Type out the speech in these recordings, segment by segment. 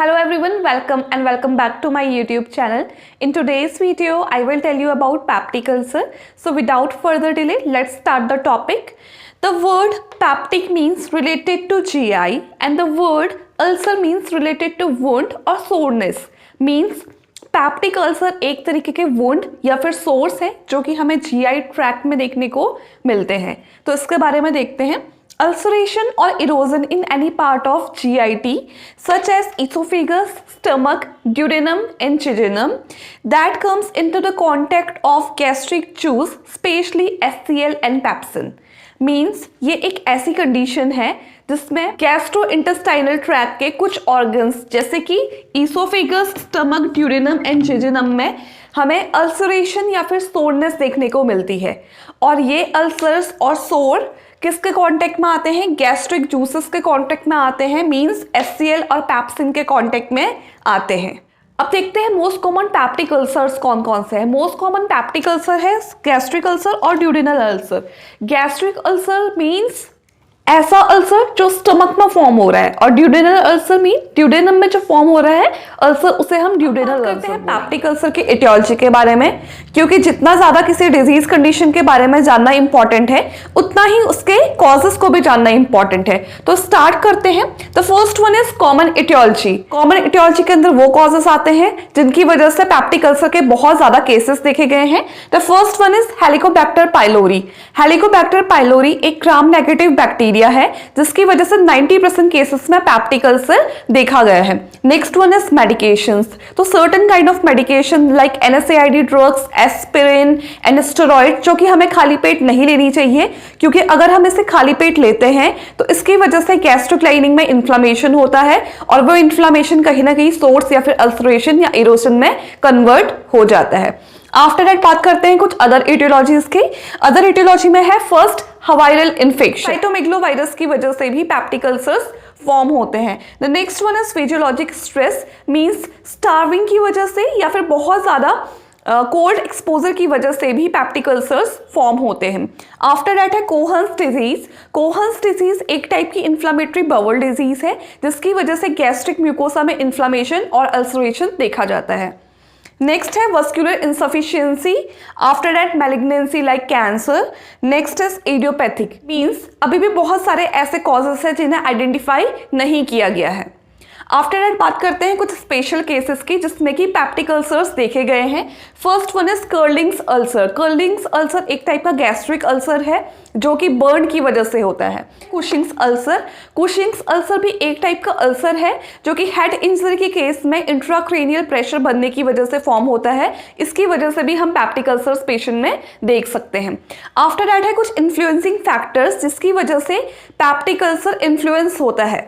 Hello everyone, welcome back to my YouTube channel. In today's video, I will tell you about peptic ulcer. So without further delay, let's start the topic. The word peptic means related to GI and the word ulcer means related to wound or soreness. Means peptic ulcer एक तरीके के wound या फिर source है जो कि हमें GI tract में देखने को मिलते हैं. तो इसके बारे में देखते हैं. Ulceration or erosion in any part of GIT such as esophagus, stomach, duodenum and jejunum that comes into the contact of gastric juice, especially HCl and pepsin. Means ये एक ऐसी कंडीशन है जिसमें गैस्ट्रोइंटेस्टाइनल ट्रैक्ट के कुछ organs जैसे कि oesophagus, stomach, duodenum and jejunum में हमें अल्सरेशन या फिर सोरनेस देखने को मिलती है. और ये अल्सर्स और सोर किसके कांटेक्ट में आते हैं? गैस्ट्रिक जूसेस के कांटेक्ट में आते हैं. मींस एचसीएल और पेप्सिन के कांटेक्ट में आते हैं. अब देखते हैं मोस्ट कॉमन पैप्टिक अल्सर्स कौन कौन से हैं. मोस्ट कॉमन पैप्टिक अल्सर है गैस्ट्रिक अल्सर और duodenal ulcer. Gastric ulcer means ऐसा अल्सर जो स्टमक में फॉर्म हो रहा है और ड्यूडेनल अल्सर मीन ड्यूडेनम में जो फॉर्म हो रहा है अल्सर उसे हम ड्यूडेनल अल्सर हैं. पैप्टिक अल्सर के एटियोलॉजी के बारे में, क्योंकि जितना ज्यादा किसी डिजीज कंडीशन के बारे में जानना इंपॉर्टेंट है उतना ही उसके कॉजेस को भी जानना इंपॉर्टेंट है. तो स्टार्ट करते हैं. The first one is common aetiology. Common aetiology के अंदर वो कॉजेस आते हैं जिनकी वजह से पैप्टिक अल्सर के बहुत ज्यादा केसेस देखे गए हैं. The first one is Helicobacter pylori. Helicobacter pylori एक ग्राम नेगेटिव बैक्टीरिया है जिसकी वजह से 90% केसेस में पैप्टिक अल्सर देखा गया है. Next one is medications. तो certain kind of medication like NSAID drugs, aspirin and steroid जो कि हमें खाली पेट नहीं लेनी चाहिए, क्योंकि अगर हम इसे खाली पेट लेते हैं तो इसकी वजह से गैस्ट्रिक लाइनिंग में इन्फ्लामेशन होता है और वो इन्फ्लामेशन कहीं ना कहीं सोर्स या फिर अल्सरेशन या इरोशन में कन्वर्ट हो जाता है. आफ्टर दैट बात करते हैं कुछ अदर एटियोलॉजीज के. अदर एटियोलॉजी में है फर्स्ट वायरल इन्फेक्शन. साइटोमेगलोवायरस की वजह से भी पैप्टिक अल्सर्स फॉर्म होते हैं. The next one is physiologic stress. Means starving की वजह से या फिर बहुत ज्यादा कोल्ड एक्सपोजर की वजह से भी पैप्टिक अल्सर्स फॉर्म होते हैं. आफ्टर दैट है कोहन्स डिजीज. कोहन्स डिजीज एक टाइप की इन्फ्लामेटरी बाउल डिजीज है जिसकी वजह से गैस्ट्रिक म्यूकोसा में इन्फ्लामेशन और अल्सरेशन देखा जाता है. नेक्स्ट है vascular insufficiency. After that malignancy like cancer. Next is idiopathic. Means अभी भी बहुत सारे ऐसे कॉजेस हैं जिन्हें आइडेंटिफाई नहीं किया गया है. आफ्टर दैट बात करते हैं कुछ स्पेशल केसेस की जिसमें कि पैप्टिक अल्सर्स देखे गए हैं. First one is curlings ulcer. Curlings ulcer एक टाइप का गैस्ट्रिक अल्सर है जो कि बर्न की वजह से होता है. Cushing's ulcer. कुशिंग्स अल्सर भी एक टाइप का अल्सर है जो कि हेड इंजरी के केस में इंट्राक्रेनियल प्रेशर बनने की वजह से फॉर्म होता है. इसकी वजह से भी हम पैप्टिक अल्सर्स पेशेंट में देख सकते हैं. आफ्टर दैट है कुछ इन्फ्लुएंसिंग फैक्टर्स जिसकी वजह से पैप्टिक अल्सर इन्फ्लुएंस होता है.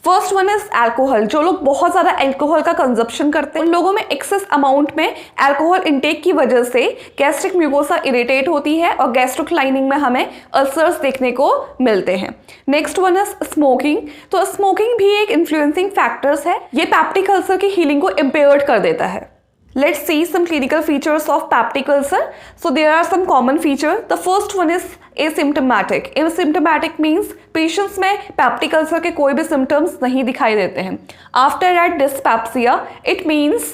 First one is alcohol. जो लोग बहुत ज्यादा एल्कोहल का कंजप्शन करते हैं उन लोगों में एक्सेस अमाउंट में एल्कोहल इंटेक की वजह से गैस्ट्रिक म्यूकोसा इरिटेट होती है और गैस्ट्रिक लाइनिंग में हमें अल्सर्स देखने को मिलते हैं. Next one is smoking. तो स्मोकिंग भी एक इन्फ्लुएंसिंग फैक्टर्स है. ये पैप्टिक अल्सर की हीलिंग को इम्पेयर्ड कर देता है. Let's see some clinical features of peptic ulcer. So there are some common features. The first one is asymptomatic. Asymptomatic means patients में peptic ulcer के कोई भी symptoms नहीं दिखाई देते हैं. After that dyspepsia, it means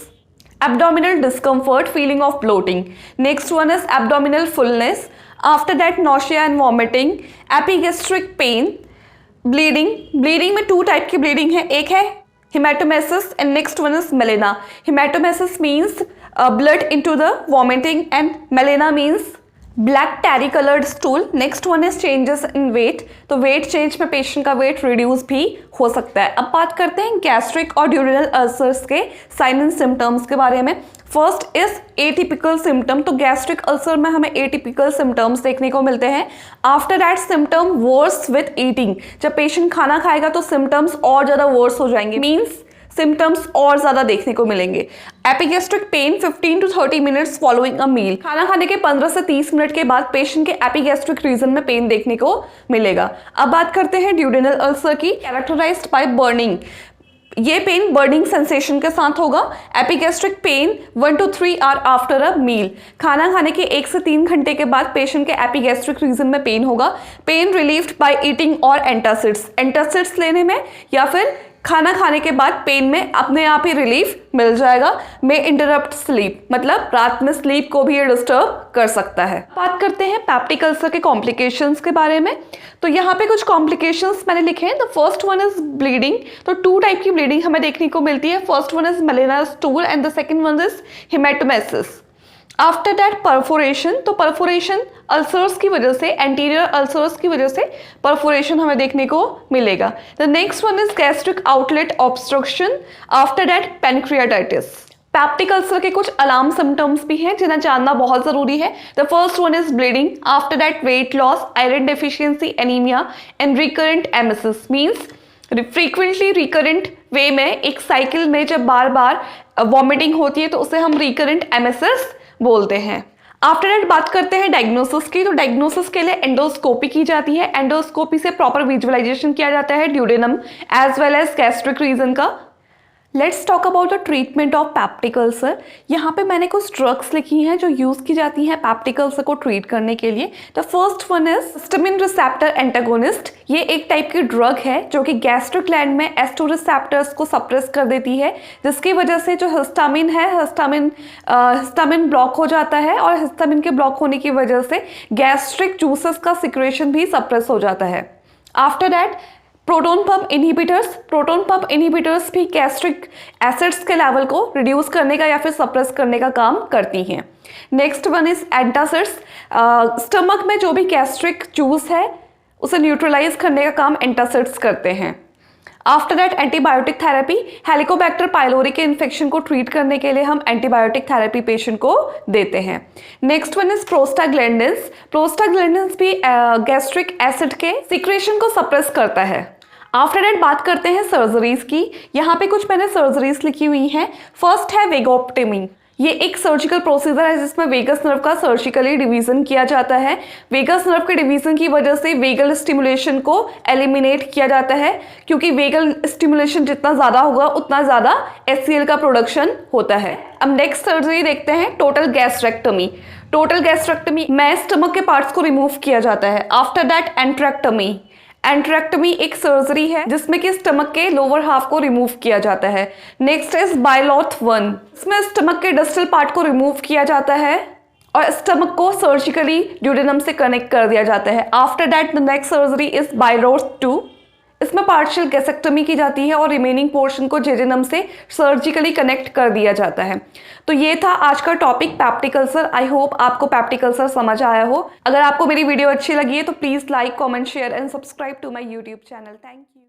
abdominal discomfort, feeling of bloating. Next one is abdominal fullness. After that nausea and vomiting, epigastric pain, bleeding. Bleeding में two type की bleeding है. एक है hematomesis and next one is melena. Hematomesis means blood into the vomiting and melena means black tarry colored stool. Next one is changes in weight. तो weight change में patient का weight reduce भी हो सकता है. अब बात करते हैं गैस्ट्रिक और ड्यूडेनल अल्सर्स के साइन एंड सिम्टम्स के बारे में. First is atypical symptom. तो गैस्ट्रिक अल्सर में हमें एटिपिकल सिम्टम्स देखने को मिलते हैं. After that symptom worse with eating. जब पेशेंट खाना खाएगा तो सिम्टम्स और ज़्यादा वर्स हो जाएंगे. मीन्स सिम्टम्स और ज़्यादा देखने को मिलेंगे. Epigastric pain 15 to 30 minutes following a meal. खाना खाने के 15 से 30 मिनट के बाद पेशेंट के एपिगैस्ट्रिक रीजन में पेन देखने को मिलेगा. अब बात करते हैं ड्यूडेनल अल्सर की. Characterized by burning. ये पेन बर्निंग सेंसेशन के साथ होगा. Epigastric pain 1 to 3 hour after a meal. खाना खाने के 1 से 3 घंटे के बाद पेशेंट के एपिगैस्ट्रिक रीजन में पेन होगा. पेन रिलीव्ड बाय ईटिंग और एंटासिड्स. एंटासिड्स लेने में या फिर खाना खाने के बाद पेन में अपने आप ही रिलीफ मिल जाएगा। मे इंटरप्ट स्लीप, मतलब रात में स्लीप को भी ये डिस्टर्ब कर सकता है। बात करते हैं पेप्टिक अल्सर के कॉम्प्लिकेशंस के बारे में। तो यहाँ पे कुछ कॉम्प्लिकेशंस मैंने लिखे हैं। The first one is bleeding. तो 2 टाइप की ब्लीडिंग हमें देखने को मिलती है। First one is melena stool and the second one is hematemesis. After that perforation. तो परफोरेशन अल्सर्स की वजह से, एंटीरियर अल्सर्स की वजह से परफोरेशन हमें देखने को मिलेगा। The next one is gastric outlet obstruction. After that pancreatitis. Peptic ulcer के कुछ अलार्म सिम्टम्स भी हैं जिन्हें जानना बहुत जरूरी है। The first one is bleeding. After that weight loss, iron deficiency, anaemia and recurrent emesis. Means frequently recurrent way में एक साइकिल में जब बार बार वॉमिटिंग होती है तो उसे हम रिकरेंट एमेसिस बोलते हैं। आफ्टर दैट बात करते हैं डायग्नोसिस की। तो डायग्नोसिस के लिए एंडोस्कोपी की जाती है। एंडोस्कोपी से प्रॉपर विजुअलाइजेशन किया जाता है duodenum as well as gastric region का। Let's talk about the treatment of peptic ulcer. यहाँ पे मैंने कुछ ड्रग्स लिखी हैं जो यूज़ की जाती हैं पेप्टिक अल्सर को ट्रीट करने के लिए। The first one is histamine receptor antagonist. ये एक टाइप की ड्रग है जो कि गैस्ट्रिक ग्लैंड में एस2 रिसेप्टर्स को सप्रेस कर देती है, जिसकी वजह से जो हिस्टामिन है, हिस्टामिन ब्लॉक हो जाता है और हिस्टामिन के ब्लॉक होने की वजह से गैस्ट्रिक जूसेस का सिक्रेशन भी सप्रेस हो जाता है। After that proton pump inhibitors. Proton pump inhibitors भी गैस्ट्रिक एसिड्स के लेवल को रिड्यूस करने का या फिर सप्रेस करने का काम करती हैं। Next one is antacids. Stomach में जो भी गैस्ट्रिक जूस है उसे न्यूट्रलाइज करने का काम एंटासिड्स करते हैं। After that antibiotic therapy. Helicobacter pylori के इन्फेक्शन को ट्रीट करने के लिए हम एंटीबायोटिक थेरेपी पेशेंट को देते हैं। Next one is prostaglandins. Prostaglandins भी गैस्ट्रिक एसिड के सिक्रेशन को सप्रेस करता है। आफ्टर दैट बात करते हैं सर्जरीज की। यहाँ पे कुछ मैंने सर्जरीज लिखी हुई हैं। फर्स्ट है वेगोप्टेमी। ये एक सर्जिकल प्रोसीजर है जिसमें वेगस नर्व का सर्जिकली डिवीजन किया जाता है। वेगस नर्व के डिवीजन की वजह से वेगल स्टिमुलेशन को एलिमिनेट किया जाता है, क्योंकि वेगल स्टिमुलेशन जितना ज़्यादा होगा उतना ज़्यादा HCl का प्रोडक्शन होता है। अब नेक्स्ट सर्जरी देखते हैं, टोटल गैस्ट्रेक्टमी। टोटल गैस्ट्रेक्टमी में स्टमक के पार्ट्स को रिमूव किया जाता है। After that एंट्रेक्टमी। एंट्रेक्टमी एक सर्जरी है जिसमें कि स्टमक के लोअर हाफ को रिमूव किया जाता है। Next is Billroth 1। इसमें स्टमक के डिस्टल पार्ट को रिमूव किया जाता है और स्टमक को सर्जिकली ड्यूडेनम से कनेक्ट कर दिया जाता है। After that the next surgery is Billroth 2। इसमें पार्शियल गैसेक्टमी की जाती है और रिमेनिंग पोर्शन को जेजेनम से सर्जिकली कनेक्ट कर दिया जाता है। तो ये था आज का topic peptic ulcer. I hope आपको पेप्टिक अल्सर समझ आया हो। अगर आपको मेरी वीडियो अच्छी लगी है तो please like, comment, share and subscribe to my YouTube channel. Thank you.